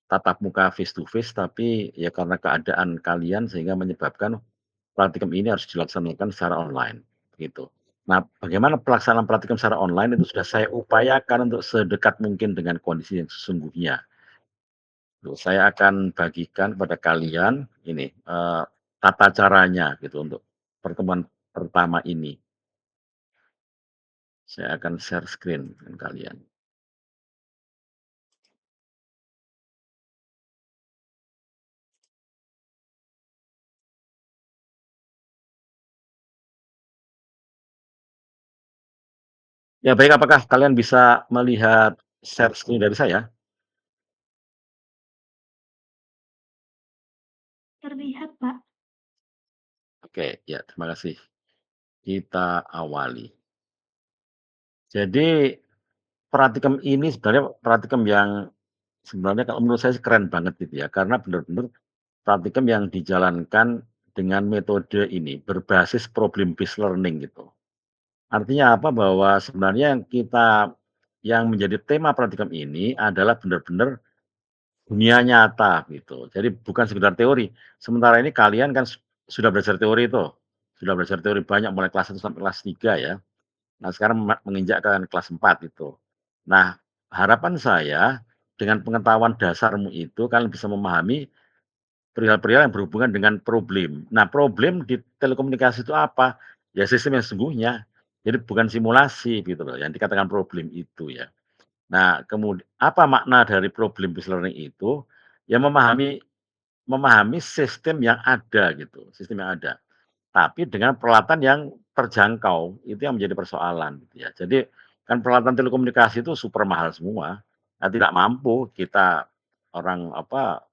tatap muka face to face, tapi ya karena keadaan kalian sehingga menyebabkan praktikum ini harus dilaksanakan secara online, gitu. Nah, bagaimana pelaksanaan praktikum secara online itu sudah saya upayakan untuk sedekat mungkin dengan kondisi yang sesungguhnya. Tuh, saya akan bagikan kepada kalian ini, tata caranya gitu untuk pertemuan pertama ini. Saya akan share screen dengan kalian. Ya baik, apakah kalian bisa melihat share screen dari saya? Terlihat, Pak. Oke, ya terima kasih. Kita awali. Jadi praktikum ini sebenarnya praktikum yang sebenarnya kalau menurut saya sih keren banget gitu ya, karena benar-benar praktikum yang dijalankan dengan metode ini, berbasis problem based learning gitu. Artinya apa, bahwa sebenarnya yang menjadi tema praktikum ini adalah benar-benar dunia nyata gitu. Jadi bukan sekedar teori. Sementara ini kalian kan sudah belajar teori itu, sudah belajar teori banyak mulai kelas 1 sampai kelas 3 ya. Nah sekarang menginjak ke kelas 4 itu. Nah, harapan saya dengan pengetahuan dasarmu itu kalian bisa memahami perihal-perihal yang berhubungan dengan problem. Nah, problem di telekomunikasi itu apa? Ya sistem yang sesungguhnya. Jadi bukan simulasi gitu loh, yang dikatakan problem itu ya. Nah, apa makna dari problem based learning itu? Ya memahami memahami sistem yang ada gitu, sistem yang ada. Tapi dengan peralatan yang terjangkau, itu yang menjadi persoalan gitu ya. Jadi kan peralatan telekomunikasi itu super mahal semua. Nah, tidak mampu kita orang apa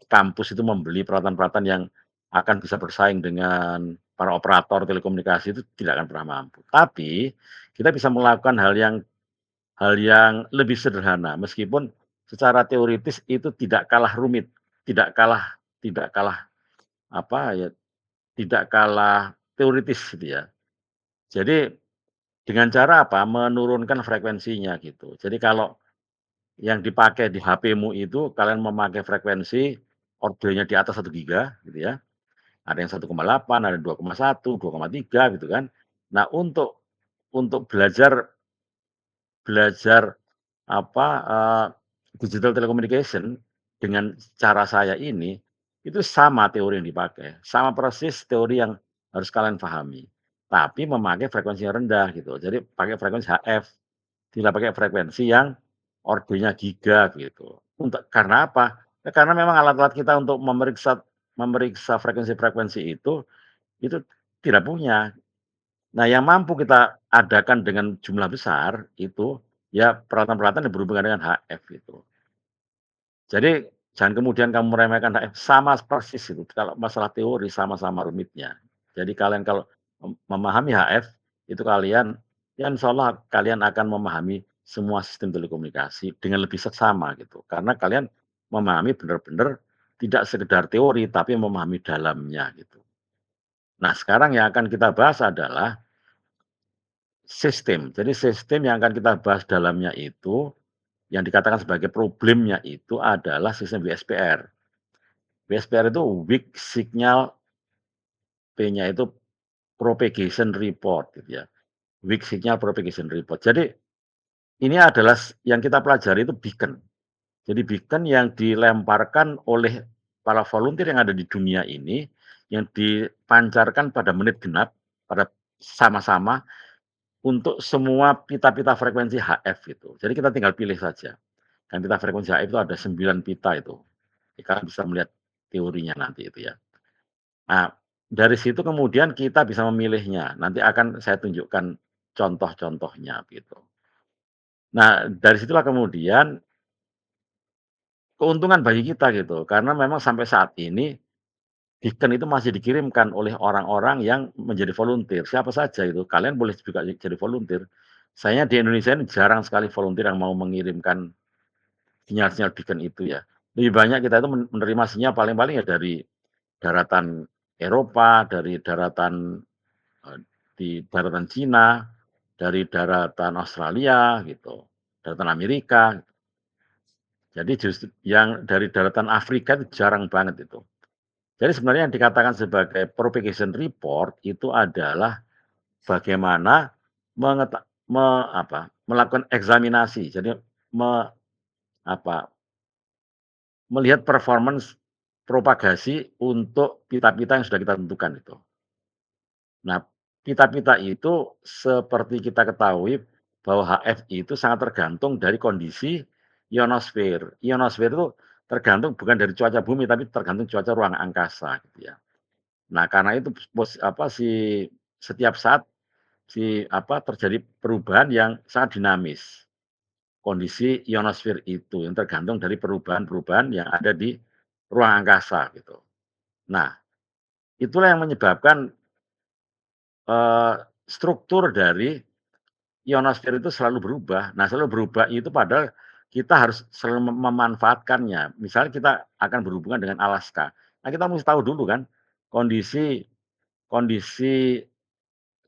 kampus itu membeli peralatan-peralatan yang akan bisa bersaing dengan para operator telekomunikasi itu tidak akan pernah mampu. Tapi kita bisa melakukan hal yang lebih sederhana meskipun secara teoritis itu tidak kalah rumit, tidak kalah apa ya, tidak kalah teoritis gitu ya. Jadi dengan cara apa, menurunkan frekuensinya gitu. Jadi kalau yang dipakai di HP-mu itu kalian memakai frekuensi ordernya di atas 1 giga gitu ya. Ada yang 1,8, ada 2,1, 2,3 gitu kan. Nah untuk belajar belajar apa, digital telecommunication dengan cara saya ini, itu sama teori yang dipakai, sama persis teori yang harus kalian pahami, tapi memakai frekuensi yang rendah gitu. Jadi pakai frekuensi HF, tidak pakai frekuensi yang ordenya giga gitu. Karena apa? Ya karena memang alat-alat kita untuk memeriksa memeriksa frekuensi-frekuensi itu tidak punya. Nah, yang mampu kita adakan dengan jumlah besar itu, ya peralatan-peralatan yang berhubungan dengan HF itu. Jadi, jangan kemudian kamu meremehkan HF, sama persis itu, kalau masalah teori sama-sama rumitnya. Jadi kalian kalau memahami HF, itu kalian, ya insyaallah kalian akan memahami semua sistem telekomunikasi dengan lebih seksama gitu. Karena kalian memahami benar-benar tidak sekedar teori, tapi memahami dalamnya gitu. Nah, sekarang yang akan kita bahas adalah sistem. Jadi sistem yang akan kita bahas dalamnya itu, yang dikatakan sebagai problemnya itu adalah sistem WSPR. WSPR itu Weak Signal, P-nya itu Propagation Report gitu ya. Weak Signal Propagation Report. Jadi ini adalah yang kita pelajari itu beacon. Jadi beacon yang dilemparkan oleh para volunteer yang ada di dunia ini, yang dipancarkan pada menit genap, pada sama-sama untuk semua pita-pita frekuensi HF itu. Jadi kita tinggal pilih saja. Dan pita frekuensi HF itu ada 9 pita itu. Kalian bisa melihat teorinya nanti itu ya. Nah, dari situ kemudian kita bisa memilihnya. Nanti akan saya tunjukkan contoh-contohnya gitu. Nah, dari situlah kemudian keuntungan bagi kita gitu. Karena memang sampai saat ini beacon itu masih dikirimkan oleh orang-orang yang menjadi volunteer. Siapa saja itu, kalian boleh juga jadi volunteer. Sayangnya di Indonesia ini jarang sekali volunteer yang mau mengirimkan sinyal-sinyal beacon itu ya. Lebih banyak kita itu menerima sinyal paling-paling ya dari daratan Eropa, dari daratan eee, di daratan Cina, dari daratan Australia gitu, daratan Amerika. Jadi justru yang dari daratan Afrika itu jarang banget itu. Jadi sebenarnya yang dikatakan sebagai propagation report itu adalah bagaimana melakukan eksaminasi. Jadi me apa, melihat performance propagasi untuk pita-pita yang sudah kita tentukan itu. Nah, pita-pita itu seperti kita ketahui bahwa HFI itu sangat tergantung dari kondisi ionosfer. Ionosfer itu tergantung bukan dari cuaca bumi, tapi tergantung cuaca ruang angkasa gitu ya. Nah, karena itu setiap saat terjadi perubahan yang sangat dinamis. Kondisi ionosfer itu yang tergantung dari perubahan-perubahan yang ada di ruang angkasa gitu. Nah, itulah yang menyebabkan struktur dari ionosfer itu selalu berubah. Nah, selalu berubah itu padahal kita harus selalu memanfaatkannya. Misalnya kita akan berhubungan dengan Alaska. Nah, kita mesti tahu dulu kan kondisi kondisi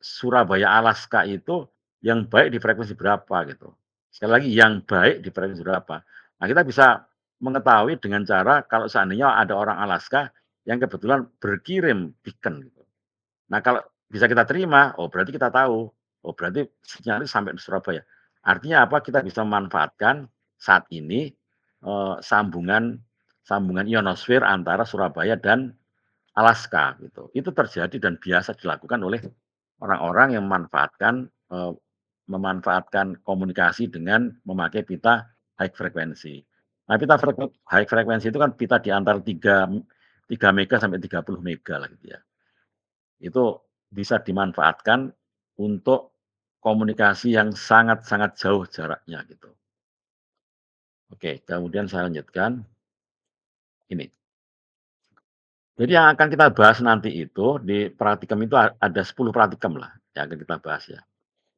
Surabaya, Alaska itu yang baik di frekuensi berapa gitu. Sekali lagi yang baik di frekuensi berapa. Nah, kita bisa mengetahui dengan cara kalau seandainya ada orang Alaska yang kebetulan berkirim beacon gitu. Nah, kalau bisa kita terima, oh berarti kita tahu, oh berarti sinyalnya sampai di Surabaya. Artinya apa? Kita bisa memanfaatkan saat ini, sambungan sambungan ionosfer antara Surabaya dan Alaska gitu. Itu terjadi dan biasa dilakukan oleh orang-orang yang memanfaatkan komunikasi dengan memakai pita high frekuensi. Nah, pita high frekuensi itu kan pita di antara 3 mega sampai 30 mega lah gitu ya. Itu bisa dimanfaatkan untuk komunikasi yang sangat-sangat jauh jaraknya gitu. Oke, kemudian saya lanjutkan ini. Jadi yang akan kita bahas nanti itu di praktikum itu ada 10 praktikum lah yang akan kita bahas ya.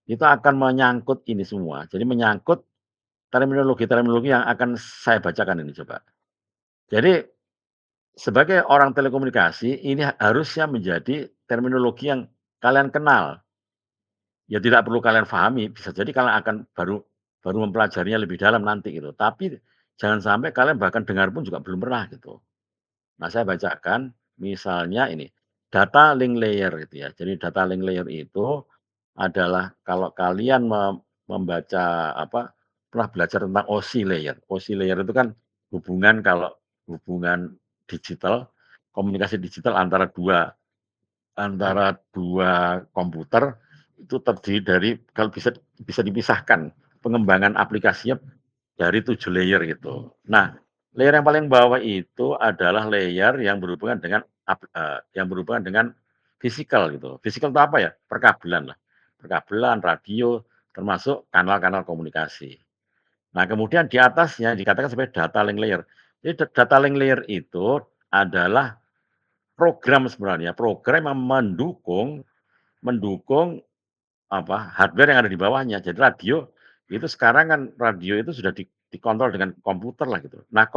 Itu akan menyangkut ini semua. Jadi menyangkut terminologi-terminologi yang akan saya bacakan ini coba. Jadi sebagai orang telekomunikasi ini harusnya menjadi terminologi yang kalian kenal. Ya tidak perlu kalian pahami, bisa jadi kalian akan baru baru mempelajarinya lebih dalam nanti gitu. Tapi jangan sampai kalian bahkan dengar pun juga belum pernah gitu. Nah, saya bacakan misalnya ini, data link layer gitu ya. Jadi data link layer itu adalah kalau kalian membaca pernah belajar tentang OSI layer. OSI layer itu kan hubungan digital, komunikasi digital antara dua komputer itu terdiri dari kalau bisa dipisahkan pengembangan aplikasinya dari 7 layer gitu. Nah, layer yang paling bawah itu adalah layer yang berhubungan dengan fisikal gitu. Fisikal itu apa ya? Perkabelan lah. Perkabelan, radio, termasuk kanal-kanal komunikasi. Nah, kemudian di atasnya dikatakan sebagai data link layer. Jadi data link layer itu adalah program sebenarnya, program yang mendukung mendukung hardware yang ada di bawahnya. Jadi radio itu sekarang kan radio itu sudah dikontrol dengan komputer lah gitu. Nah,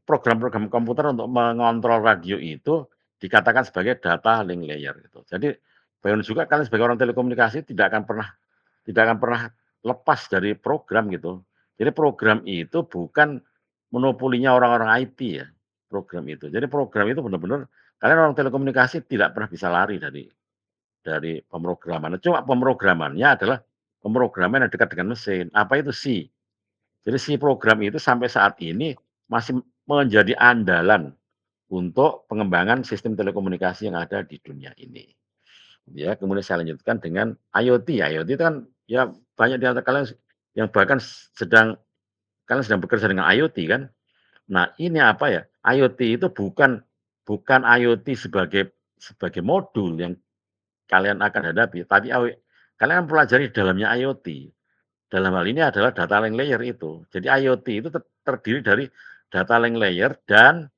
program-program komputer untuk mengontrol radio itu dikatakan sebagai data link layer gitu. Jadi bayangin juga kalian sebagai orang telekomunikasi tidak akan pernah lepas dari program gitu. Jadi program itu bukan monopolinya orang-orang IT ya, program itu. Jadi program itu benar-benar kalian orang telekomunikasi tidak pernah bisa lari dari pemrograman. Cuma pemrogramannya adalah pemrograman yang dekat dengan mesin. Apa itu C? Jadi C program itu sampai saat ini masih menjadi andalan untuk pengembangan sistem telekomunikasi yang ada di dunia ini. Ya, kemudian saya lanjutkan dengan IoT. IoT itu kan ya banyak di antara kalian yang bahkan kalian sedang bekerja dengan IoT kan. Nah, ini apa ya? IoT itu bukan bukan IoT sebagai sebagai modul yang kalian akan hadapi, tapi kalian mempelajari dalamnya IoT. Dalam hal ini adalah data link layer itu. Jadi IoT itu terdiri dari data link layer dan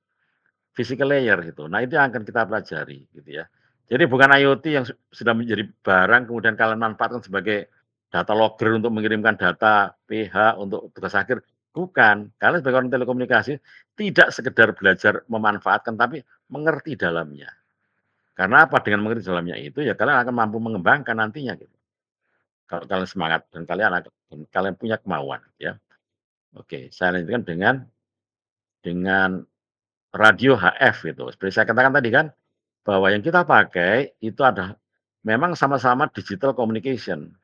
physical layer gitu. Nah, itu yang akan kita pelajari gitu ya. Jadi bukan IoT yang sudah menjadi barang kemudian kalian manfaatkan sebagai data logger untuk mengirimkan data PH untuk tugas akhir, bukan. Kalian sebagai orang telekomunikasi tidak sekedar belajar memanfaatkan tapi mengerti dalamnya. Karena apa? Dengan mengerti dalamnya itu ya kalian akan mampu mengembangkan nantinya gitu. Kalau kalian semangat dan kalian punya kemauan ya. Oke, saya lanjutkan dengan radio HF gitu. Seperti saya katakan tadi kan, bahwa yang kita pakai itu ada memang sama-sama digital communication,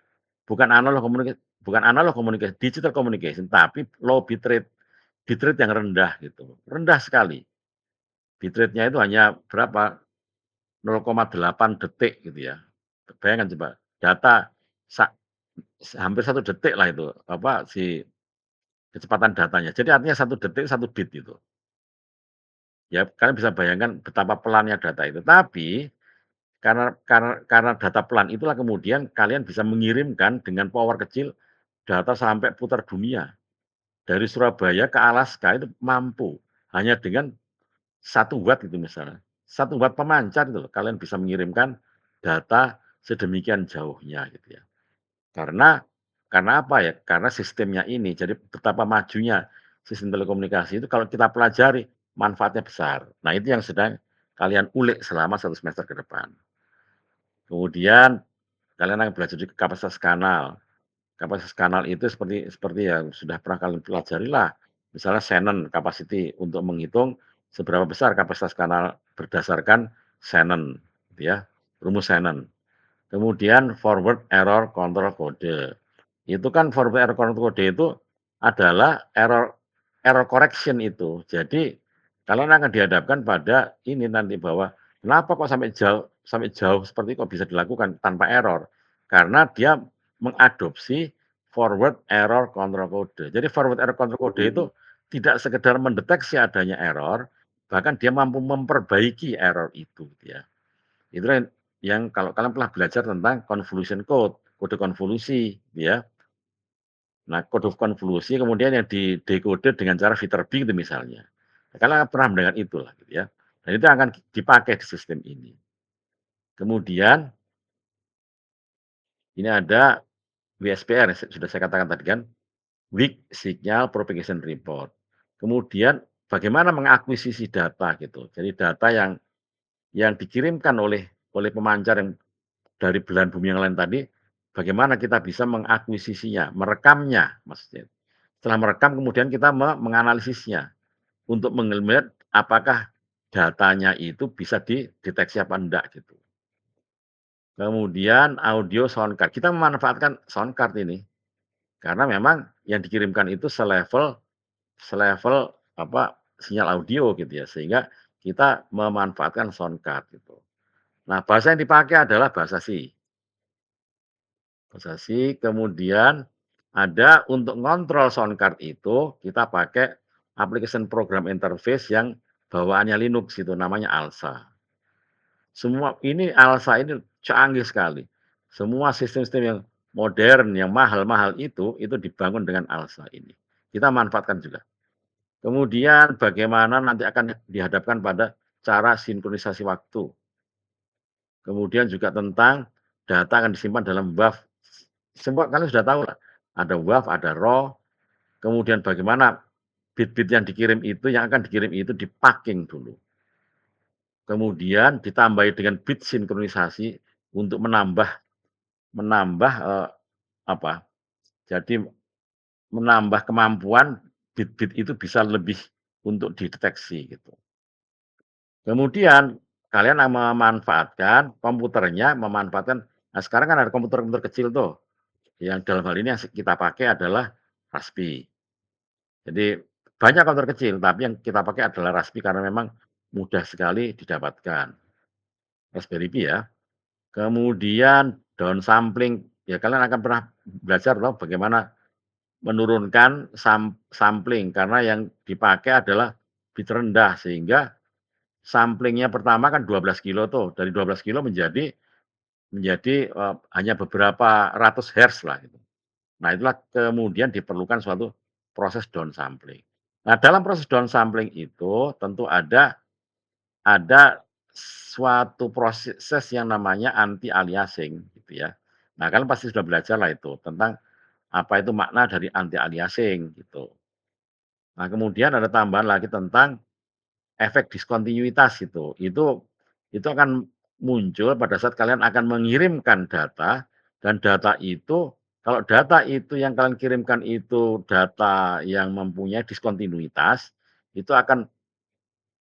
bukan analog communication, digital communication, tapi low bitrate yang rendah gitu, rendah sekali. Bitrate-nya itu hanya berapa, 0,8 detik gitu ya. Bayangkan coba, data sa hampir 1 detik lah itu, apa, kecepatan datanya. Jadi artinya 1 detik 1 bit itu. Ya kalian bisa bayangkan betapa pelannya data itu. Tapi karena data pelan itulah kemudian kalian bisa mengirimkan dengan power kecil data sampai putar dunia. Dari Surabaya ke Alaska itu mampu, hanya dengan 1 watt itu misalnya. 1 watt pemancar itu loh, kalian bisa mengirimkan data sedemikian jauhnya gitu ya. Karena karena apa ya, karena sistemnya ini, jadi betapa majunya sistem telekomunikasi itu kalau kita pelajari, manfaatnya besar. Nah itu yang sedang kalian ulik selama 1 semester ke depan. Kemudian kalian akan belajar juga kapasitas kanal. Kapasitas kanal itu seperti seperti yang sudah pernah kalian pelajari lah, misalnya Shannon capacity untuk menghitung seberapa besar kapasitas kanal berdasarkan Shannon, gitu ya, rumus Shannon. Kemudian forward error control code. Itu kan forward error control code itu adalah error error correction itu. Jadi kalian akan dihadapkan pada ini nanti bahwa kenapa kok sampai jauh seperti kok bisa dilakukan tanpa error? Karena dia mengadopsi forward error control code. Jadi forward error control code itu tidak sekedar mendeteksi adanya error, bahkan dia mampu memperbaiki error itu, gitu ya. Itu yang kalau kalian pernah belajar tentang convolution code, kode konvolusi, gitu ya. Nah, kode konvolusi kemudian yang didekode dengan cara Viterbi itu misalnya. Kalian pernah mendengar itulah, gitu ya. Dan itu akan dipakai di sistem ini. Kemudian ini ada WSPR, sudah saya katakan tadi kan, Weak Signal Propagation Report. Kemudian bagaimana mengakuisisi data gitu. Jadi data yang dikirimkan oleh pemancar yang dari belahan bumi yang lain tadi, bagaimana kita bisa mengakuisisinya, merekamnya maksudnya. Setelah merekam kemudian kita menganalisisnya untuk melihat apakah datanya itu bisa dideteksi apa enggak gitu. Kemudian audio sound card, kita memanfaatkan sound card ini karena memang yang dikirimkan itu selevel selevel apa, sinyal audio gitu ya, sehingga kita memanfaatkan sound card gitu. Nah, bahasa yang dipakai adalah bahasa C. Bahasa C, kemudian ada untuk ngontrol sound card itu, kita pakai application program interface yang bawaannya Linux itu, namanya ALSA. Semua ini ALSA ini canggih sekali. Semua sistem-sistem yang modern, yang mahal-mahal itu dibangun dengan ALSA ini. Kita manfaatkan juga. Kemudian bagaimana nanti akan dihadapkan pada cara sinkronisasi waktu. Kemudian juga tentang data akan disimpan dalam WAV. Semua kalian sudah tahu lah, ada WAV, ada RAW, kemudian bagaimana bit-bit yang dikirim itu, yang akan dikirim itu di-packing dulu. Kemudian ditambahi dengan bit sinkronisasi untuk menambah menambah, apa, jadi menambah kemampuan bit-bit itu bisa lebih untuk dideteksi gitu. Kemudian kalian memanfaatkan komputernya, memanfaatkan nah sekarang kan ada komputer-komputer kecil tuh, yang dalam hal ini yang kita pakai adalah Raspi. Jadi banyak komputer kecil, tapi yang kita pakai adalah Raspi karena memang mudah sekali didapatkan. Raspberry Pi ya. Kemudian downsampling, ya kalian akan pernah belajar loh bagaimana menurunkan sampling karena yang dipakai adalah bit rendah sehingga samplingnya pertama kan 12 kilo tuh, dari 12 kilo menjadi hanya beberapa ratus hertz lah gitu. Nah itulah kemudian diperlukan suatu proses downsampling. Nah dalam proses downsampling itu tentu ada suatu proses yang namanya anti aliasing gitu ya. Nah kalian pasti sudah belajar lah itu tentang apa itu makna dari anti aliasing gitu. Nah kemudian ada tambahan lagi tentang efek diskontinuitas itu. Itu akan muncul pada saat kalian akan mengirimkan data dan data itu Kalau data itu yang kalian kirimkan itu data yang mempunyai diskontinuitas, itu akan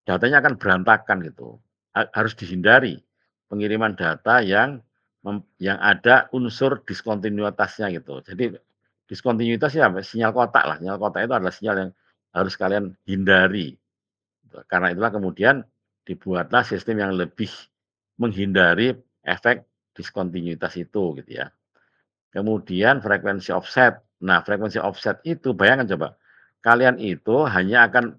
datanya akan berantakan gitu. Harus dihindari pengiriman data yang ada unsur diskontinuitasnya gitu. Jadi diskontinuitas ya sinyal kotak lah, sinyal kotak itu adalah sinyal yang harus kalian hindari. Karena itulah kemudian dibuatlah sistem yang lebih menghindari efek diskontinuitas itu gitu ya. Kemudian frekuensi offset. Nah, frekuensi offset itu bayangkan coba, kalian itu hanya akan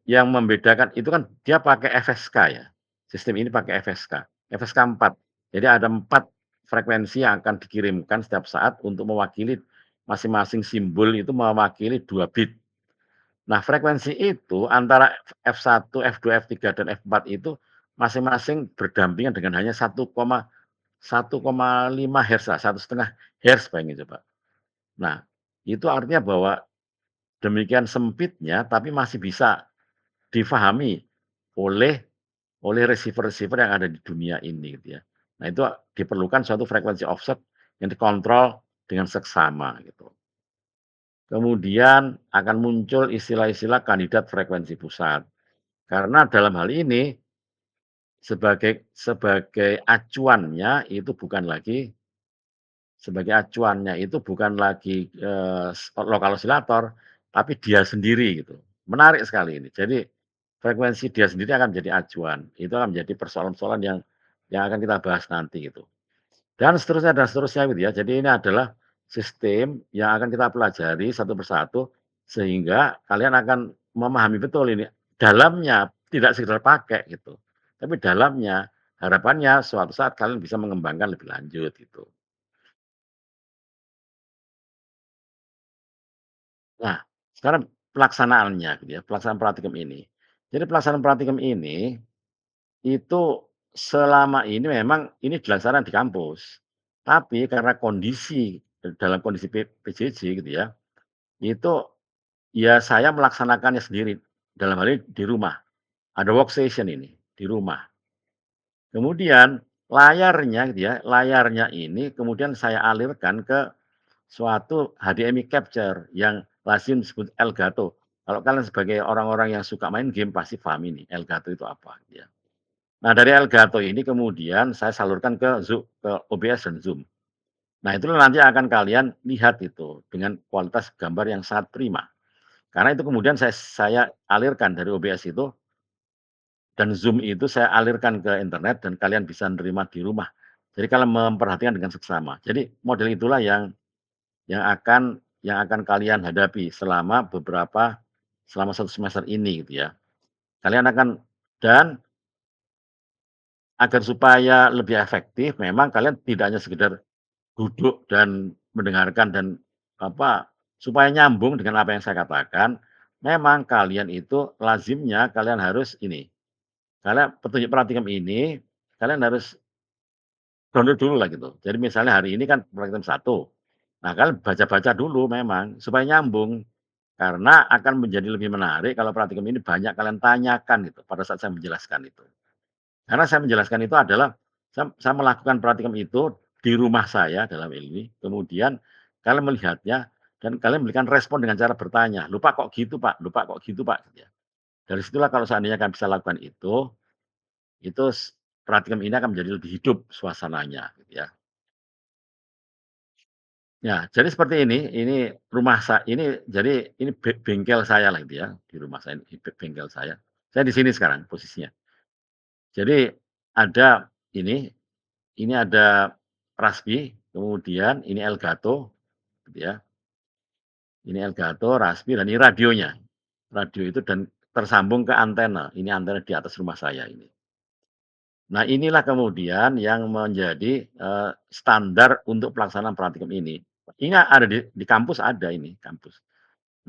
yang membedakan itu kan dia pakai FSK ya, sistem ini pakai FSK, FSK 4. Jadi ada 4 frekuensi yang akan dikirimkan setiap saat untuk mewakili masing-masing simbol itu mewakili 2 bit. Nah, frekuensi itu antara F1, F2, F3, dan F4 itu masing-masing berdampingan dengan hanya 1,5 hertz lah, 1,5 hertz bayangin coba. Nah, itu artinya bahwa demikian sempitnya tapi masih bisa difahami oleh receiver-receiver yang ada di dunia ini gitu ya. Nah, itu diperlukan suatu frekuensi offset yang dikontrol dengan seksama gitu. Kemudian akan muncul istilah-istilah kandidat frekuensi pusat. Karena dalam hal ini sebagai acuannya itu bukan lagi lokal osilator, tapi dia sendiri gitu. Menarik sekali ini. Jadi frekuensi dia sendiri akan menjadi acuan. Itu akan menjadi persoalan-persoalan yang akan kita bahas nanti gitu. Dan seterusnya gitu ya. Jadi ini adalah sistem yang akan kita pelajari satu persatu sehingga kalian akan memahami betul ini dalamnya tidak sekedar pakai gitu. Tapi dalamnya harapannya suatu saat kalian bisa mengembangkan lebih lanjut gitu. Nah, sekarang pelaksanaannya gitu ya, pelaksanaan praktikum ini. Jadi pelaksanaan praktikum ini, itu selama ini memang ini dilaksanakan di kampus. Tapi karena kondisi, dalam kondisi PJJ gitu ya, itu ya saya melaksanakannya sendiri, dalam hal ini di rumah. Ada workstation ini, di rumah. Kemudian layarnya gitu ya, layarnya ini kemudian saya alirkan ke suatu HDMI capture yang lazim disebut Elgato. Kalau kalian sebagai orang-orang yang suka main game pasti paham ini, Elgato itu apa, gitu ya. Nah, dari Elgato ini kemudian saya salurkan ke OBS dan Zoom. Nah, itu nanti akan kalian lihat itu dengan kualitas gambar yang sangat prima. Karena itu kemudian saya alirkan dari OBS itu dan Zoom itu saya alirkan ke internet dan kalian bisa nerima di rumah. Jadi kalian memperhatikan dengan seksama. Jadi model itulah yang akan kalian hadapi selama satu semester ini gitu ya. Kalian akan dan agar supaya lebih efektif memang kalian tidak hanya sekedar duduk dan mendengarkan dan apa, supaya nyambung dengan apa yang saya katakan, memang kalian itu lazimnya kalian harus ini, karena petunjuk praktikum ini kalian harus download dulu lah gitu. Jadi misalnya hari ini kan praktikum satu, nah kalian baca-baca dulu memang supaya nyambung. Karena akan menjadi lebih menarik kalau praktikum ini banyak kalian tanyakan gitu pada saat saya menjelaskan itu. Karena saya menjelaskan itu adalah saya melakukan praktikum itu di rumah saya dalam ini, kemudian kalian melihatnya dan kalian memberikan respon dengan cara bertanya, "Lupa kok gitu Pak? Lupa kok gitu Pak?" Gitu ya. Dari situlah kalau seandainya kalian bisa lakukan itu praktikum ini akan menjadi lebih hidup suasananya gitu ya. Ya, jadi seperti ini rumah ini jadi ini bengkel saya lah gitu ya, di rumah saya ini bengkel saya. Saya di sini sekarang posisinya. Jadi ada ini ini ada Raspi, kemudian ini Elgato gitu ya. Ini Elgato, Raspi, dan ini radionya. Radio itu dan tersambung ke antena, ini antena di atas rumah saya ini. Nah, inilah kemudian yang menjadi, standar untuk pelaksanaan praktikum ini. Ini ada di kampus ada ini, kampus.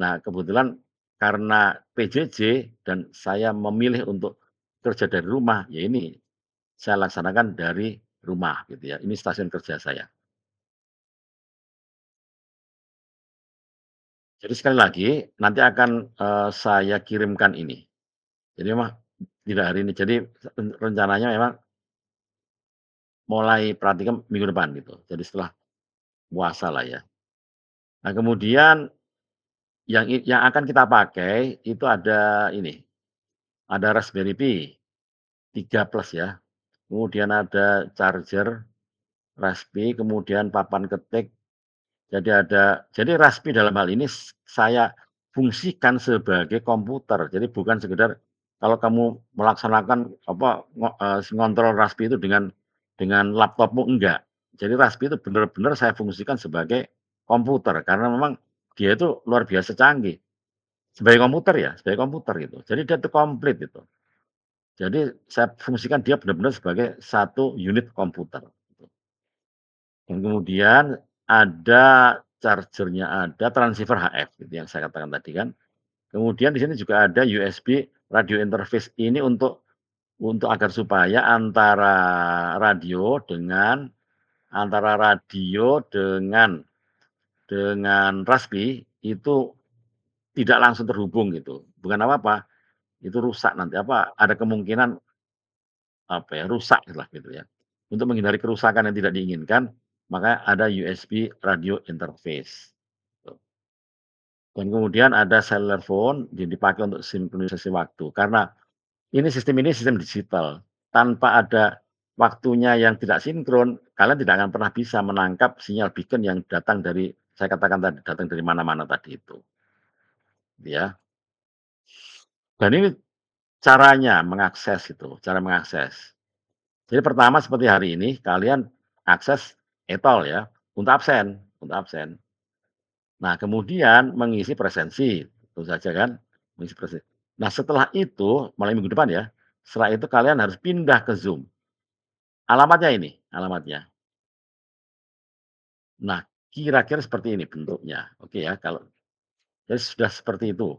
Nah, kebetulan karena PJJ dan saya memilih untuk kerja dari rumah, ya ini saya laksanakan dari rumah gitu ya. Ini stasiun kerja saya. Jadi sekali lagi nanti akan, saya kirimkan ini. Jadi memang tidak hari ini. Jadi rencananya memang mulai praktikum minggu depan gitu. Jadi setelah puasalah ya. Nah kemudian yang akan kita pakai itu ada ini, ada Raspberry Pi 3 plus ya, kemudian ada charger Raspi, kemudian papan ketik. Jadi Raspi dalam hal ini saya fungsikan sebagai komputer. Jadi bukan sekedar kalau kamu melaksanakan apa, ngontrol Raspi itu dengan laptopmu, enggak. Jadi Raspi itu benar-benar saya fungsikan sebagai komputer, karena memang dia itu luar biasa canggih. Sebagai komputer gitu. Jadi dia itu komplit itu. Jadi saya fungsikan dia benar-benar sebagai satu unit komputer, gitu. Dan kemudian ada charger-nya, ada transceiver HF gitu yang saya katakan tadi kan. Kemudian di sini juga ada USB radio interface ini untuk agar supaya antara radio dengan Raspi itu tidak langsung terhubung gitu. Bukan apa-apa, itu rusak nanti ada kemungkinan rusak lah gitu ya. Untuk menghindari kerusakan yang tidak diinginkan, maka ada USB radio interface. Gitu. Dan kemudian ada cellular phone yang dipakai untuk sinkronisasi waktu. Karena ini sistem digital. Tanpa ada waktunya yang tidak sinkron, kalian tidak akan pernah bisa menangkap sinyal beacon yang datang dari, saya katakan tadi, datang dari mana-mana tadi itu. Ya. Dan ini caranya mengakses itu, cara mengakses. Jadi pertama seperti hari ini kalian akses e-tol ya, untuk absen. Nah kemudian mengisi presensi, tentu saja kan, mengisi presensi. Nah setelah itu, mulai minggu depan ya, setelah itu kalian harus pindah ke Zoom. Alamatnya ini, alamatnya. Nah kira-kira seperti ini bentuknya, oke ya, kalau jadi sudah seperti itu.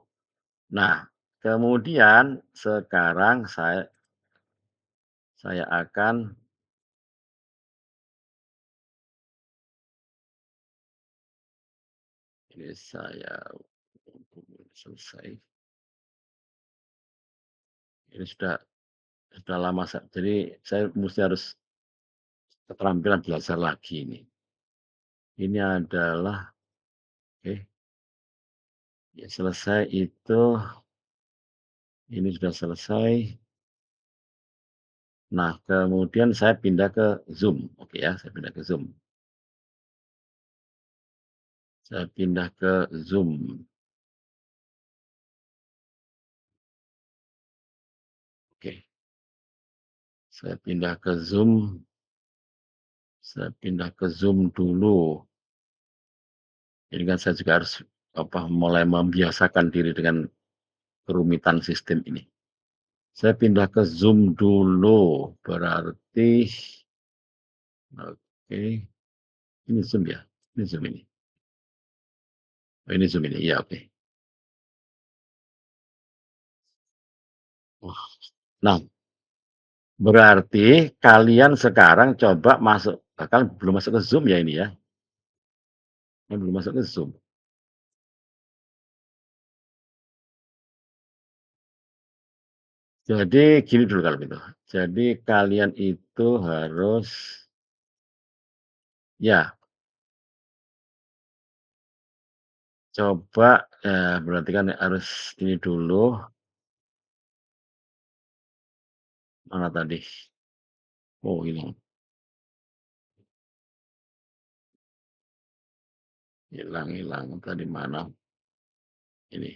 Nah kemudian sekarang saya akan ini saya selesai. Ini sudah lama jadi saya mesti harus keterampilan belajar lagi ini. Ini adalah oke, ya selesai itu, ini sudah selesai. Nah, kemudian saya pindah ke Zoom, oke ya, saya pindah ke Zoom. Saya pindah ke Zoom, oke. Saya pindah ke Zoom dulu. Ini kan saya juga harus mulai membiasakan diri dengan kerumitan sistem ini. Saya pindah ke Zoom dulu, berarti oke, ini Zoom ya? Ini Zoom ini? Oh, ini Zoom ini, iya oke. Oh, nah, berarti kalian sekarang coba masuk, kalian belum masuk ke Zoom ya ini ya? Belum masuk ke Zoom. Jadi gini dulu kalau gitu, jadi kalian itu harus ya coba, berarti kan harus ini dulu, mana tadi? Oh hilang, hilang, tadi mana? Ini.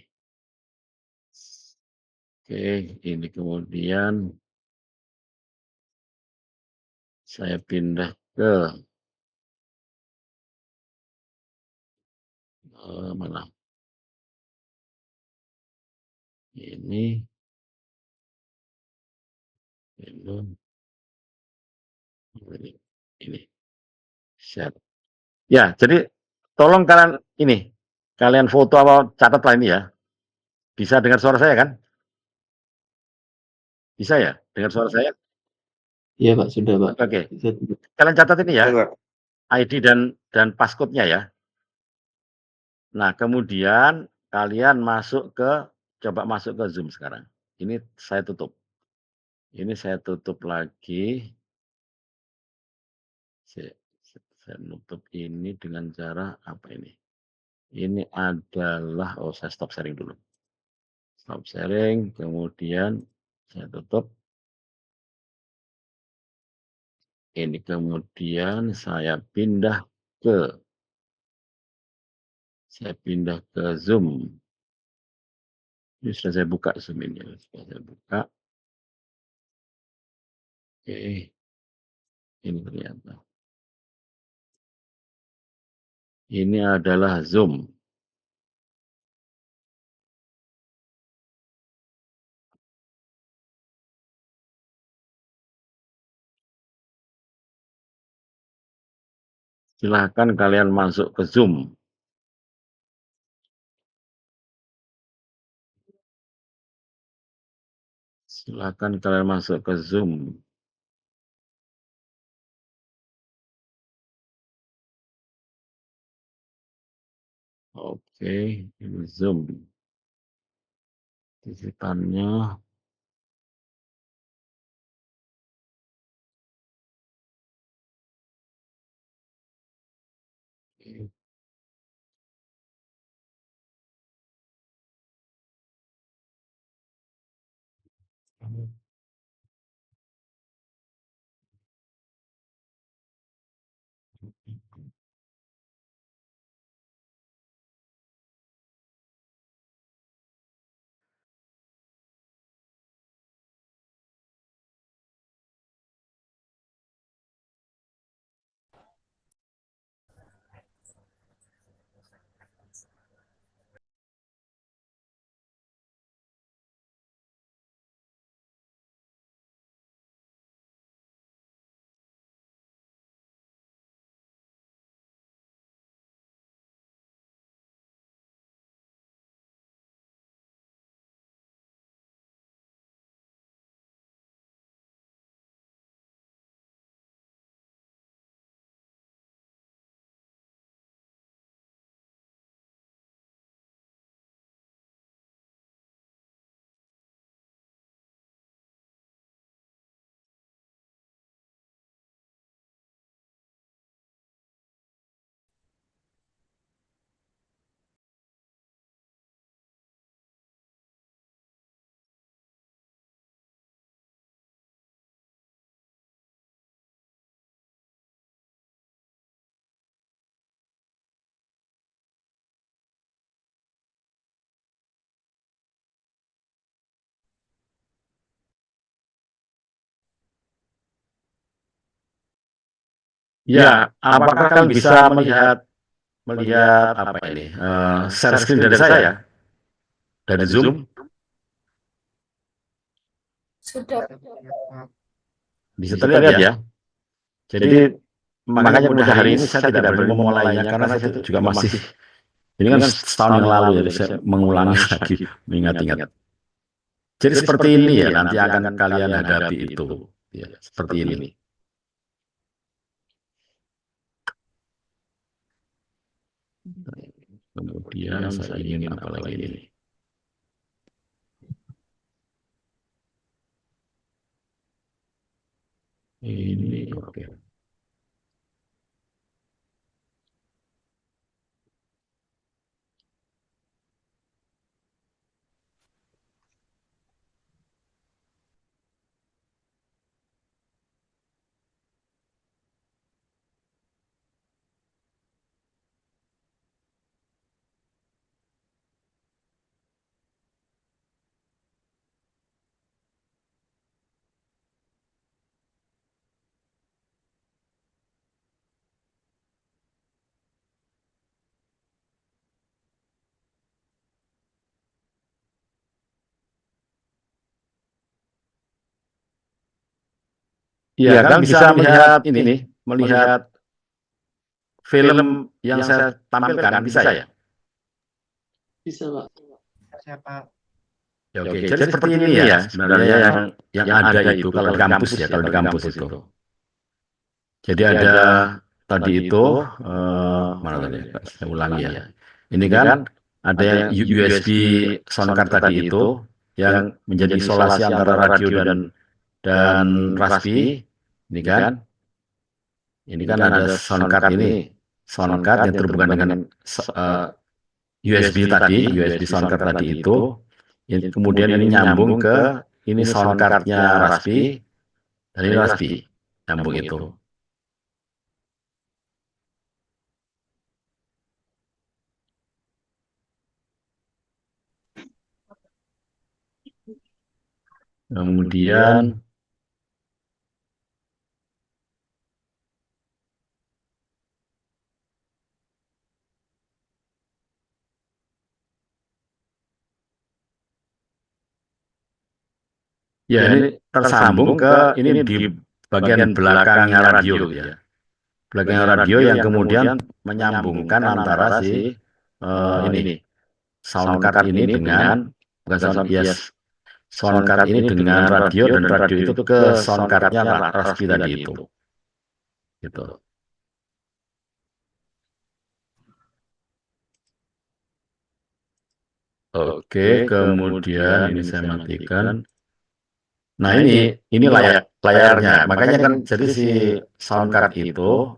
Oke, ini kemudian saya pindah ke, mana? Ini, ini, ini, share. Ya, jadi tolong kalian ini, kalian foto apa catatlah ini ya. Bisa dengar suara saya kan? Bisa ya dengar suara saya? Iya Pak, sudah Pak. Oke. Bisa Kalian catat ini ya, Dengar. ID dan passcode-nya ya. Nah, kemudian kalian coba masuk ke Zoom sekarang. Ini saya tutup. Ini saya tutup lagi. Saya menutup ini dengan cara apa ini? Ini adalah, oh saya stop sharing dulu. Stop sharing, kemudian saya tutup. Ini kemudian saya pindah ke Zoom. Ini sudah saya buka Zoom ini, sudah saya buka. Oke, ini ternyata. Ini adalah Zoom. Silahkan kalian masuk ke Zoom. Silahkan kalian masuk ke Zoom. Oke, ini Zoom. Titipannya. Ya, apakah kalian bisa melihat apa ini? Share screen dari saya dari Zoom? Sudah. Bisa terlihat ya. Jadi makanya mudah hari ini saya tidak berani memulainya karena saya juga masih ini kan setahun yang lalu jadi saya mengulangi lagi mengingat-ingat. Jadi seperti ini ya nanti akan kalian hadapi itu ya, seperti ini. Kemudian saya ingin apa lagi ini? Ini oke. Iya, kan bisa melihat ini, melihat film yang saya tampilkan bisa ya? Bisa, Pak. Siapa? Ya, oke. Jadi seperti ini ya sebenarnya yang ada itu kalau di kampus ya, kalau di kampus itu. Jadi ada tadi itu mana tadi? Saya ulangi ya. Ini kan ada yang USB sound card tadi itu yang menjadi isolasi antara radio dan Raspi. Ini kan. Ini kan ada sound card ini, sound card yang terhubungan dengan USB tadi, USB sound card tadi itu, kemudian ini nyambung ke ini sound cardnya Raspi, dan ini Raspi, nyambung itu. Kemudian ya ini tersambung ke ini di bagian belakangnya radio gitu ya. Belakangnya radio yang kemudian menyambungkan antara si ini sound card ini dengan bukan sound yes sound card ini dengan radio dan radio itu ke sound cardnya Raspi tadi itu. Gitu. Oke, kemudian ini saya matikan. Nah ini layarnya. Makanya kan jadi si sound card itu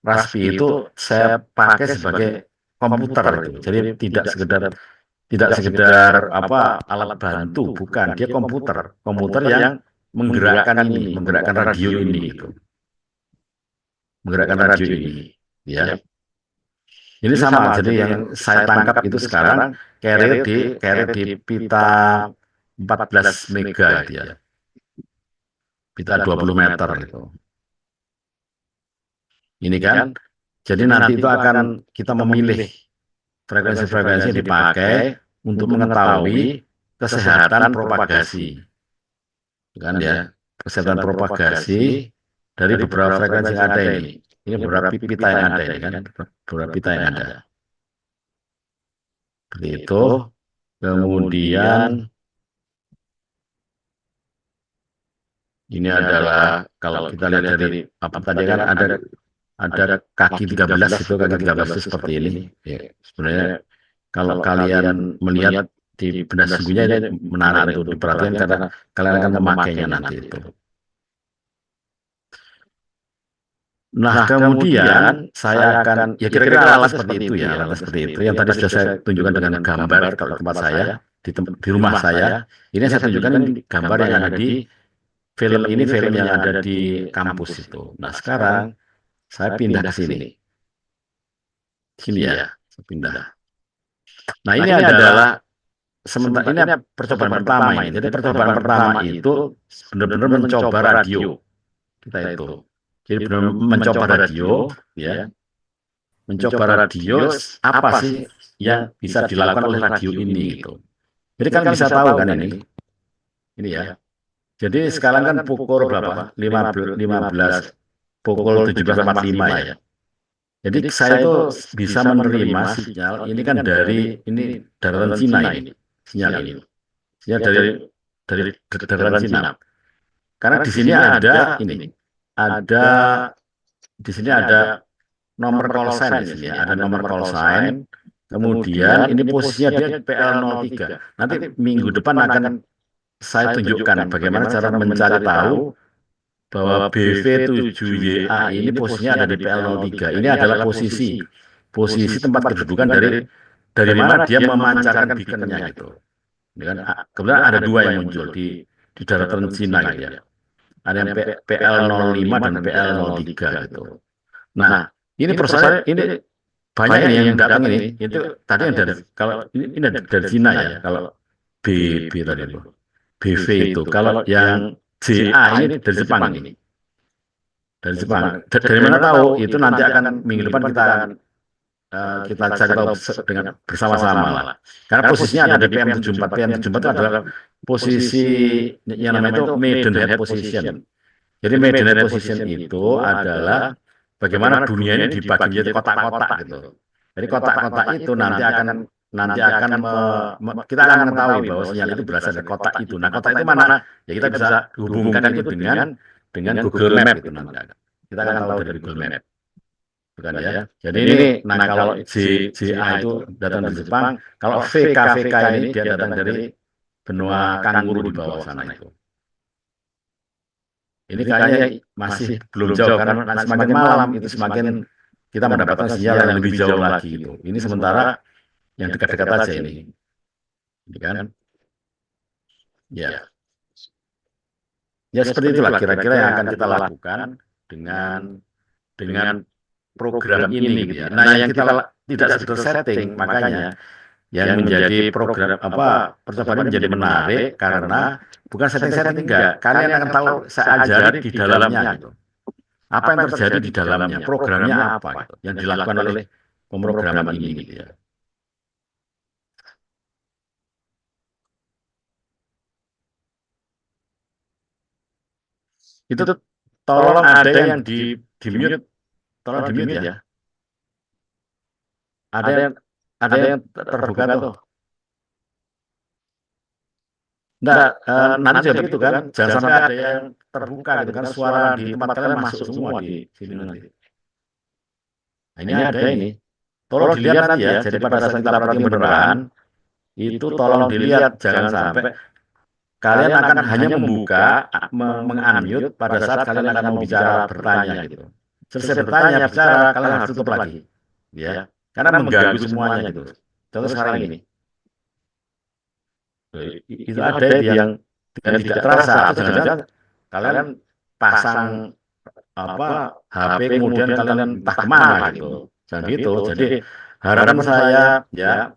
Raspi itu saya pakai sebagai komputer itu. Jadi tidak sekedar apa alat bantu, bukan, dia komputer yang menggerakkan radio ini gitu. Menggerakkan radio ini, ya. Ini sama, jadi yang saya tangkap itu sekarang carrier di pita 14 mega gitu ya. Pita 20 meter gitu. Ini kan, jadi nanti itu akan kita memilih frekuensi-frekuensi yang dipakai untuk mengetahui kesehatan propagasi. Kan ya, kesehatan propagasi dari beberapa frekuensi yang ada ini. Ini beberapa pita yang ada ini kan, beberapa pita yang ada. Seperti itu. Kemudian ini adalah kalau kita lihat dari apa tadi kan ada kaki 13 itu, kaki 13 itu seperti ini. Ya, sebenarnya kalau kalian melihat di benda sembunyinya ini menarik untuk diperhatikan karena kalian akan memakainya nanti itu. Nah, kemudian saya akan, ya kira-kira alat seperti itu ya, alat seperti itu. Yang tadi sudah saya tunjukkan dengan gambar kalau tempat saya, di rumah saya. Ini saya tunjukkan ini gambar yang ada di film ini, film yang ada di kampus itu. Nah, sekarang saya pindah ke sini. Sini ya, saya pindah. Nah, ini adalah sementara ini percobaan pertama ini. Jadi percobaan pertama itu benar-benar mencoba radio kita itu. Jadi benar mencoba radio, ya, mencoba radio apa sih yang bisa dilakukan oleh radio ini gitu. Jadi kan bisa tahu kan ini ya. Jadi sekarang kan pukul berapa? 15 pukul 17.45 ya. Jadi saya itu bisa menerima sinyal ini kan dari ini daratan Cina ini, sinyal ini. Sinyal dari daratan Cina. Karena di sini ada ini. Di sini ada nomor call sign di sini, ada nomor call sign. Kemudian ini posisinya dia PL03. Nanti minggu depan akan saya tunjukkan bagaimana cara mencari tahu bahwa BV7YA ini posisinya ada di PL03. Ini adalah posisi tempat kedudukan dari mana dia memancarkan beaconnya gitu. Kemudian ada dua yang muncul di daratan Cina gitu ya. Ada yang PL05 dan PL03 gitu. Nah, ini prosesnya ini banyak yang datang ini. Itu tadi yang dari kalau ini dari Cina ya. Kalau BB tadi itu, BV itu. Kalau yang JA ini dari Jepang ini. Dari Jepang. Dari mana tahu? Itu nanti akan minggu depan kita cari tahu dengan bersama-sama lah. Karena posisinya ada di PM74. PM74 itu adalah posisi yang namanya itu maiden head position. Jadi maiden head position itu adalah bagaimana dunia ini dibagi menjadi kotak-kotak gitu. Jadi kotak-kotak itu nanti akan kita akan mengetahui bahwa sinyal itu berasal dari kotak itu. Nah, kotak itu mana? Ya kita bisa hubungkan itu dengan Google Map gitu nanti. Kita akan tahu dari Google Map. Bukan ya. Jadi ini kalau JA itu datang dari Jepang, kalau VK ini dia datang dari benua kanguru di bawah sana itu. Ini kayaknya masih belum jauh karena semakin malam itu semakin kita mendapatkan sinyal yang lebih jauh lagi gitu. Ini sementara yang dekat-dekat aja ini kan? Ya, ya seperti itulah kira-kira yang akan kita lakukan dengan program ini gitu ya. Nah, yang kita tidak sekedar setting, makanya yang menjadi program percobaan menjadi menarik karena bukan setting-setting enggak. Kalian akan tahu saya ajari di dalamnya gitu. Apa yang terjadi di dalamnya, programnya apa gitu, yang dilakukan oleh pemrograman ini gitu ya. Itu tolong ada yang di mute, tolong di mute ya. Ada yang terbuka tuh. Enggak, nanti jadi gitu kan, jangan sampai ada yang terbuka gitu kan, suara di tempat kalian masuk semua di sini nanti. Nah, ini ada ini. Tolong dilihat nanti ya, jadi pada saat kita praktik beneran, itu tolong dilihat, jangan sampai kalian akan hanya membuka, meng-unmute pada saat kalian akan mau bicara, bertanya gitu. Selesai bertanya, bicara, kalian harus tutup lagi. Ya, karena mengganggu semuanya gitu. Contoh sekarang ini. Itu ada yang dengan tidak terasa, atau jangan-jangan kalian pasang HP kemudian kalian entah kemana gitu. Jangan gitu. Jadi harapan saya ya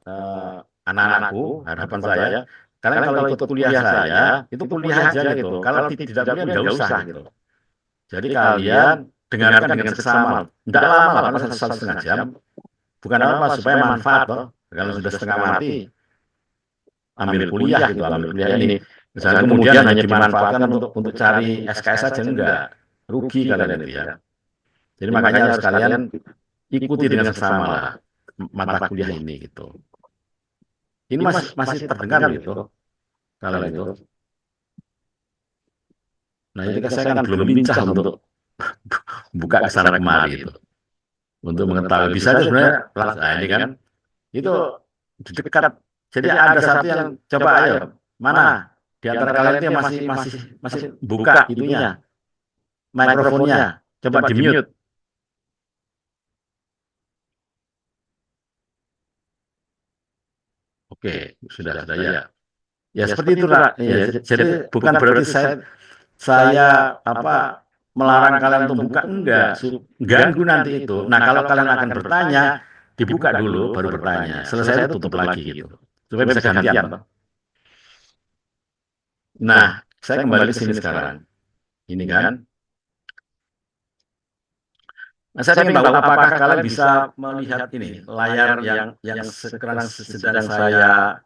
anak-anakku, harapan saya kalian kalau ikut kuliah saya itu kuliah aja gitu. Kalau tidak kuliah nggak usah gitu. Jadi kalian dengarkan dengan seksama. Tidak lama lah, karena 1,5 jam. Bukan apa supaya manfaat toh. Kalau sudah setengah mati ambil kuliah gitu, ambil kuliah ini. Misalnya kemudian hanya dimanfaatkan untuk cari SKS saja enggak. Rugi kalian itu ya. Jadi makanya harus kalian ikuti dengan seksama lah mata kuliah ini gitu. Ini masih terdengar gitu kalau itu. Nah, itu saya kan belum lincah untuk buka ke sana kemari itu. Untuk mengetahui bisa aja sebenarnya nah ini kan itu di dekat. Jadi ada satu yang coba ayo mana di antara kalian itu yang masih buka itunya mikrofonnya, coba di mute. Oke, sudah ya. Ya seperti itu lah. Ya, jadi bukan berarti saya melarang kalian untuk buka, enggak. Ganggu nanti itu. Nah, kalau kalian akan bertanya, dibuka dulu baru bertanya. Selesai itu tutup lagi gitu. Supaya bisa gantian toh. Nah, saya kembali ke sini sekarang. Ini kan. Nah, saya ingin tahu apakah kalian bisa melihat ini layar yang sekarang sedang saya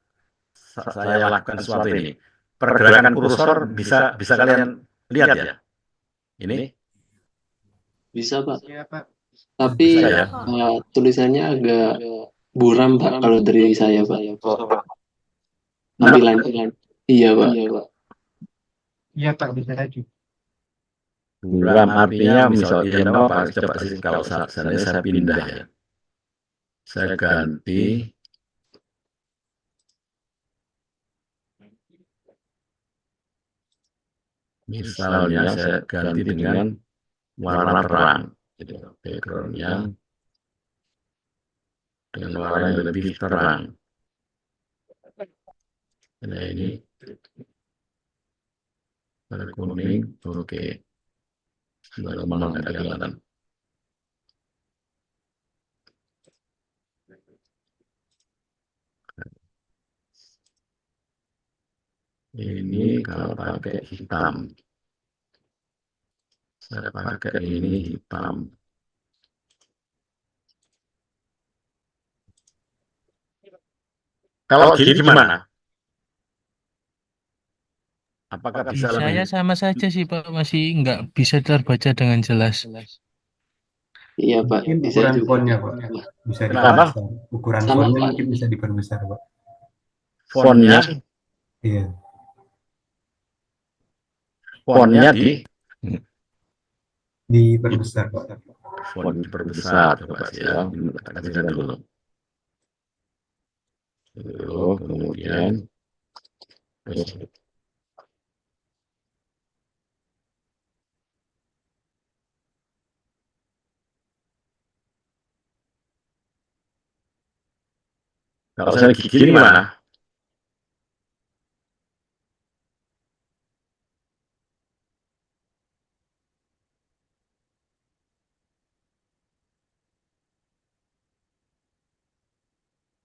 lakukan sesuatu ini. Pergerakan kursor bisa kalian lihat ya. Ini Bisa, Pak. Iya, Pak. Tapi bisa ya. tulisannya agak buram, Pak, kalau dari saya, Pak. Tampilan. Iya, Pak. Iya, Pak, bisa aja. Buram artinya misal ya apa coba sih kalau seandainya saya pindah ya. Saya ganti misalnya saya ganti dengan warna terang gitu. Backgroundnya dengan warna yang lebih terang. Nah ini warna kuning, oke. Sudah memang ada kelihatan. Ini kalau pakai hitam. Saya pakai ini hitam. Kalau gini gimana? Apakah bisa Saya lebih? sama saja sih Pak, masih nggak bisa terbaca dengan jelas. Iya, Pak. Mungkin Bisa ukuran juga. fontnya, Pak. Bisa Kenapa? diperbesar. Ukuran Sama, fontnya Pak. mungkin bisa diperbesar, Pak. Fontnya Iya. fontnya Diperbesar, Pak. font diperbesar coba sih ya. Kita dulu. Kemudian Kalau saya gigi gimana?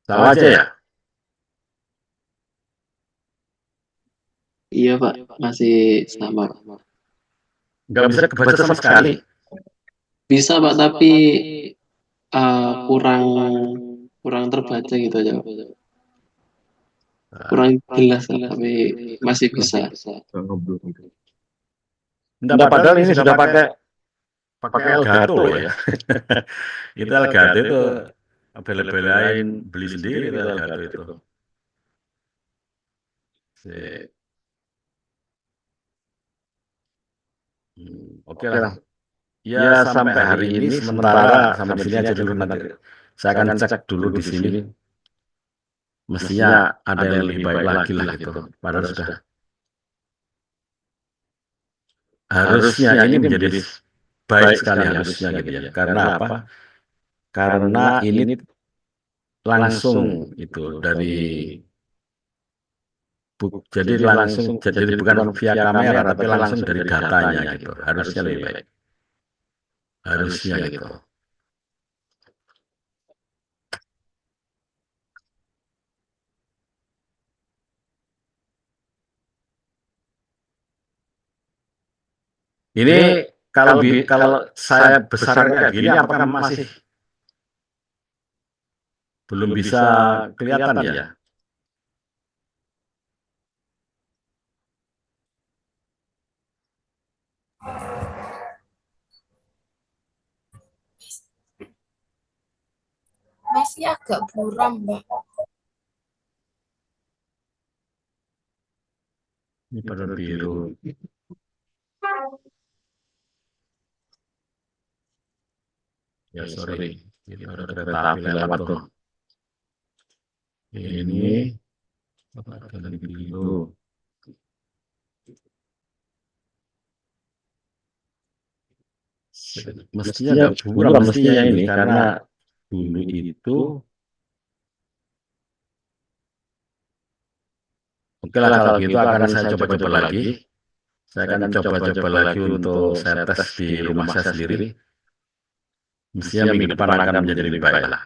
Sama aja ya? Iya Pak, masih sama Pak. Nggak bisa kebaca sama sekali. Bisa Pak, tapi kurang kurang terbaca gitu aja Pak. Kurang jelas lah, tapi masih bisa. Enggak, padahal ini sudah pakai Elgato ya. Itu Elgato itu bela-belain beli sendiri itu Elgato itu. Oke lah. Ya sampai hari ini sementara sampai sini aja dulu, nanti saya akan cek dulu di sini. Mestinya ada yang lebih baik lagi lah gitu. Padahal sudah harusnya ini menjadi baik sekali harusnya gitu ya. Karena apa? Karena ini langsung itu dari jadi langsung jadi bukan via kamera tapi langsung dari datanya gitu. Harusnya lebih baik. Harusnya gitu. Ini kalau saya besar kayak gini apakah masih belum bisa kelihatan ya? Masih agak buram, Mbak. Ini pada biru. Ya sorry, itu ada kereta api lewat tuh. Ini jalan biru. Mestinya agak buram mestinya ini karena dulu itu. Oke lah kalau gitu akan saya coba-coba lagi. Saya akan coba-coba lagi untuk saya tes di rumah saya sendiri. Mestinya minggu depan akan menjadi lebih baik lah.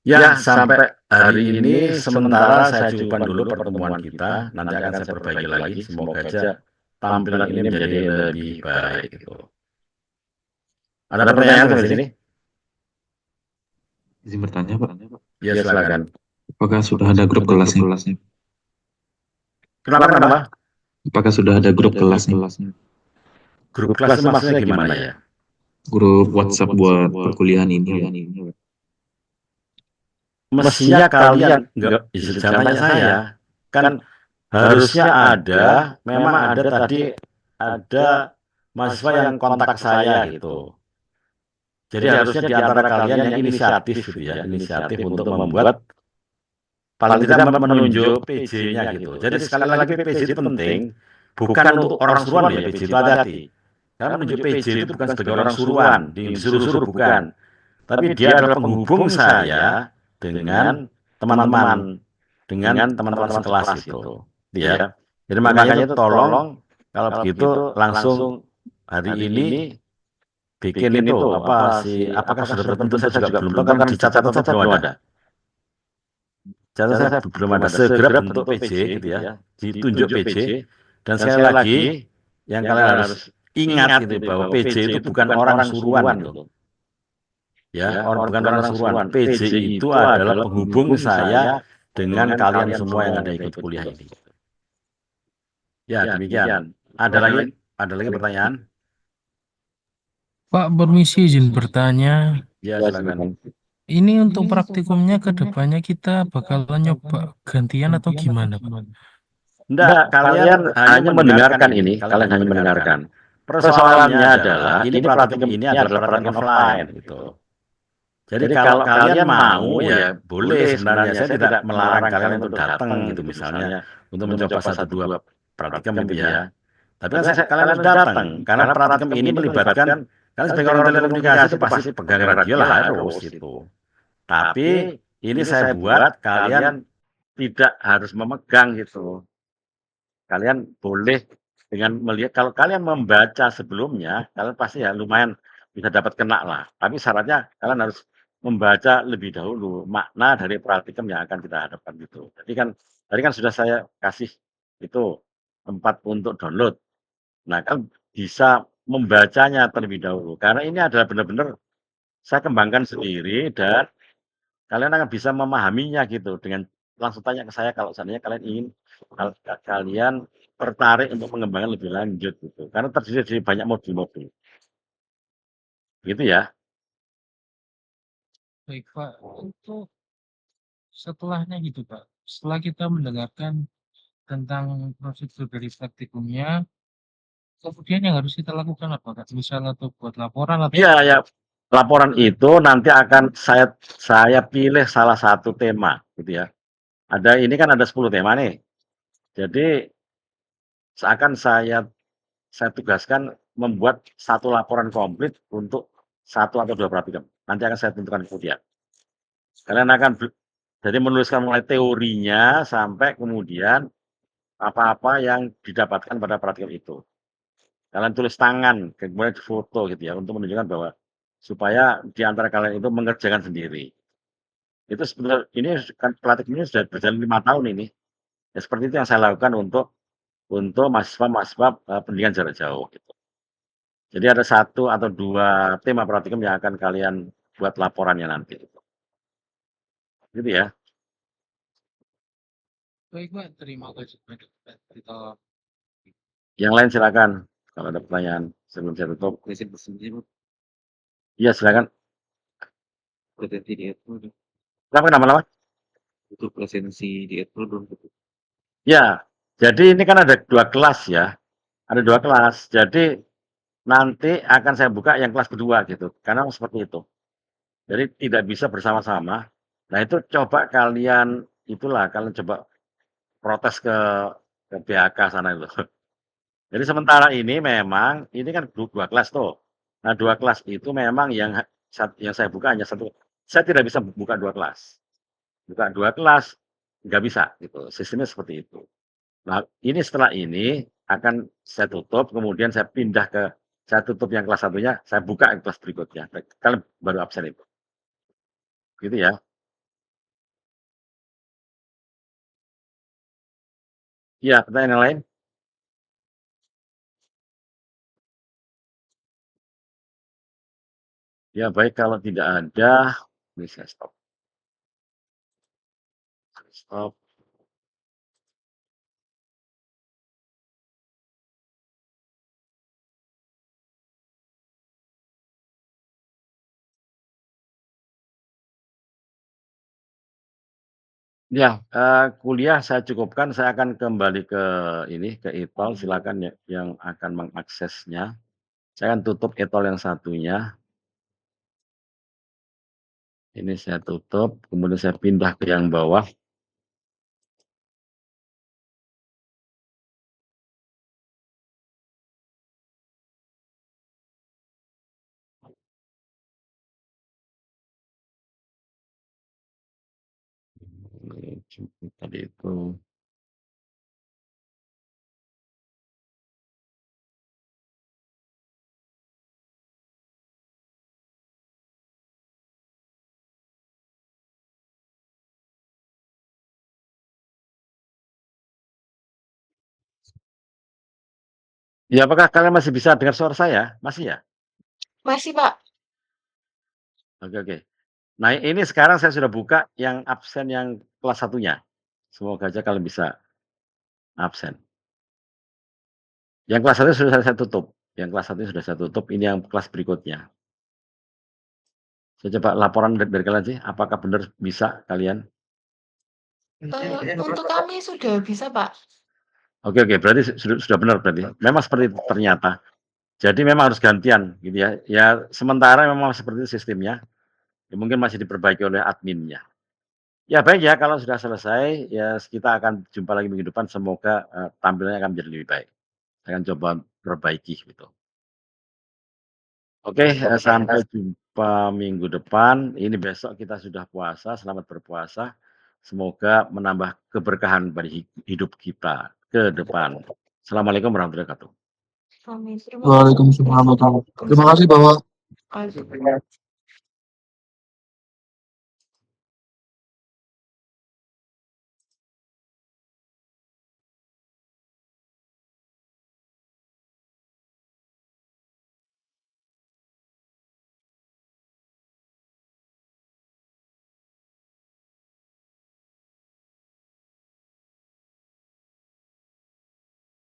Ya, sampai hari ini sementara saya cukupkan dulu pertemuan kita. Nanti akan saya perbaiki lagi. Semoga aja tampilan ini menjadi lebih baik gitu. Ada pertanyaan di sini? Izin bertanya, Pak. Ya, silakan. Apakah sudah ada grup kelasnya? Kenapa? Apakah sudah ada grup kelasnya? Grup kelas itu maksudnya gimana ya? Grup WhatsApp buat perkuliahan ini. Mestinya kalian enggak zamannya saya kan harusnya ada, memang ada tadi ada mahasiswa yang kontak saya gitu. Jadi harusnya di antara kalian yang inisiatif gitu ya, inisiatif untuk membuat paling tidak menunjuk PJ-nya gitu. Jadi sekali lagi PJ itu penting, bukan untuk orang suruhan ya, PJ itu hati-hati. Karena menunjuk PJ itu bukan sebagai orang suruhan, disuruh-suruh bukan. Tapi dia adalah penghubung saya dengan teman-teman sekelas itu. Ya. Jadi makanya itu tolong kalau begitu langsung hari ini bikin itu apakah sudah tertentu saya juga belum tahu karena dicatat saja belum ada. Catat saya belum ada. Segera bentuk PJ gitu ya, ditunjuk PJ dan sekali lagi yang kalian harus ingat gitu bahwa PJ itu bukan orang suruhan gitu. Ya, bukan orang suruhan. PJ itu adalah penghubung saya dengan kalian semua yang ada ikut kuliah ini. Ya, demikian. Ada lagi pertanyaan? Pak, permisi izin bertanya. Ya, silakan. Ini untuk praktikumnya ke depannya kita bakalan nyoba gantian atau gimana, Pak? Enggak, kalian hanya mendengarkan ini, kalian hanya mendengarkan. Persoalannya adalah ini praktikum ini adalah praktikum offline gitu. Jadi kalau kalian mau ya boleh sebenarnya, saya tidak melarang kalian untuk datang gitu misalnya untuk mencoba 1-2 praktikum gitu ya. Tapi kan kalian harus datang karena praktikum ini melibatkan kalian sebagai orang telekomunikasi itu pasti pegang radio lah harus gitu. Tapi Ini saya buat kalian tidak harus memegang gitu. Kalian boleh dengan melihat, kalau kalian membaca sebelumnya, kalian pasti ya lumayan bisa dapat kena lah. Tapi syaratnya kalian harus membaca lebih dahulu makna dari praktikum yang akan kita hadapkan gitu. Jadi kan tadi kan sudah saya kasih itu tempat untuk download. Nah, kan bisa membacanya terlebih dahulu karena ini adalah benar-benar saya kembangkan sendiri dan kalian akan bisa memahaminya gitu dengan langsung tanya ke saya kalau seandainya kalian ingin kalian tertarik untuk mengembangkan lebih lanjut gitu. Karena terdiri dari banyak modul-modul. Gitu ya. Baik, Pak. Untuk setelahnya gitu, Pak. Setelah kita mendengarkan tentang prosedur dari praktikumnya, kemudian yang harus kita lakukan apa, Kak? Misal atau buat laporan atau Iya, ya. Laporan itu nanti akan saya pilih salah satu tema gitu ya. Ada ini kan ada 10 tema nih. Jadi seakan saya tugaskan membuat satu laporan komplit untuk 1 atau 2 praktikum. Nanti akan saya tentukan kemudian. Kalian akan jadi menuliskan mulai teorinya sampai kemudian apa-apa yang didapatkan pada praktikum itu. Kalian tulis tangan, kemudian foto gitu ya, untuk menunjukkan bahwa supaya di antara kalian itu mengerjakan sendiri. Itu sebenarnya ini kan praktikum ini sudah berjalan 5 tahun ini. Ya seperti itu yang saya lakukan untuk mahasiswa-mahasiswa pendidikan jarak jauh gitu. Jadi ada 1 atau 2 tema praktikum yang akan kalian buat laporannya nanti gitu. Gitu ya. baik, Pak. Terima kasih banyak, Pak. Kita Yang lain silakan kalau ada pertanyaan sebelum saya tutup. Presentasinya Iya silakan. presentasi di Edmodo. Kenapa? Untuk presentasi di Edmodo. Ya, jadi ini kan ada 2 kelas ya. Ada 2 kelas. Jadi nanti akan saya buka yang kelas kedua gitu. Karena seperti itu. Jadi tidak bisa bersama-sama. Nah, itu coba kalian coba protes ke BHK sana itu. Jadi sementara ini memang ini kan 2 kelas tuh. Nah, 2 kelas itu memang yang saya buka hanya 1. Saya tidak bisa buka 2 kelas. Buka 2 kelas nggak bisa gitu. Sistemnya seperti itu. Nah, ini setelah ini akan saya tutup, kemudian saya pindah saya tutup yang kelas satunya, saya buka yang kelas berikutnya. Kalian baru absen itu. Gitu ya. Iya, pertanyaan yang lain? Ya, baik kalau tidak ada, ini saya stop. Stop. Ya, kuliah saya cukupkan, saya akan kembali ke ini, ke e-tol, silakan ya yang akan mengaksesnya. Saya akan tutup e-tol yang satunya. Ini saya tutup, kemudian saya pindah ke yang bawah. Ini cukup tadi itu. Ya, apakah kalian masih bisa dengar suara saya? Masih ya? Masih, Pak. Oke. Nah, ini sekarang saya sudah buka yang absen yang kelas satunya. Semoga aja kalian bisa absen. Yang kelas 1 sudah saya tutup. Yang kelas 1 sudah saya tutup, ini yang kelas berikutnya. Saya coba laporan dari kalian sih, apakah benar bisa kalian? Untuk kami sudah bisa, Pak. Oke, berarti sudah benar berarti. Memang seperti itu ternyata. Jadi memang harus gantian gitu ya. Ya sementara memang seperti itu sistemnya. Ya, mungkin masih diperbaiki oleh adminnya. Ya baik ya, kalau sudah selesai ya kita akan jumpa lagi minggu depan. Semoga tampilannya akan menjadi lebih baik. Saya akan coba perbaiki gitu. Oke, sampai jumpa. jumpa minggu depan. Ini besok kita sudah puasa. Selamat berpuasa. Semoga menambah keberkahan pada hidup kita ke depan. Assalamualaikum warahmatullahi wabarakatuh. Amin. Terima kasih. Waalaikumsalam warahmatullahi wabarakatuh. Terima kasih Bapak. Waalaikumsalam.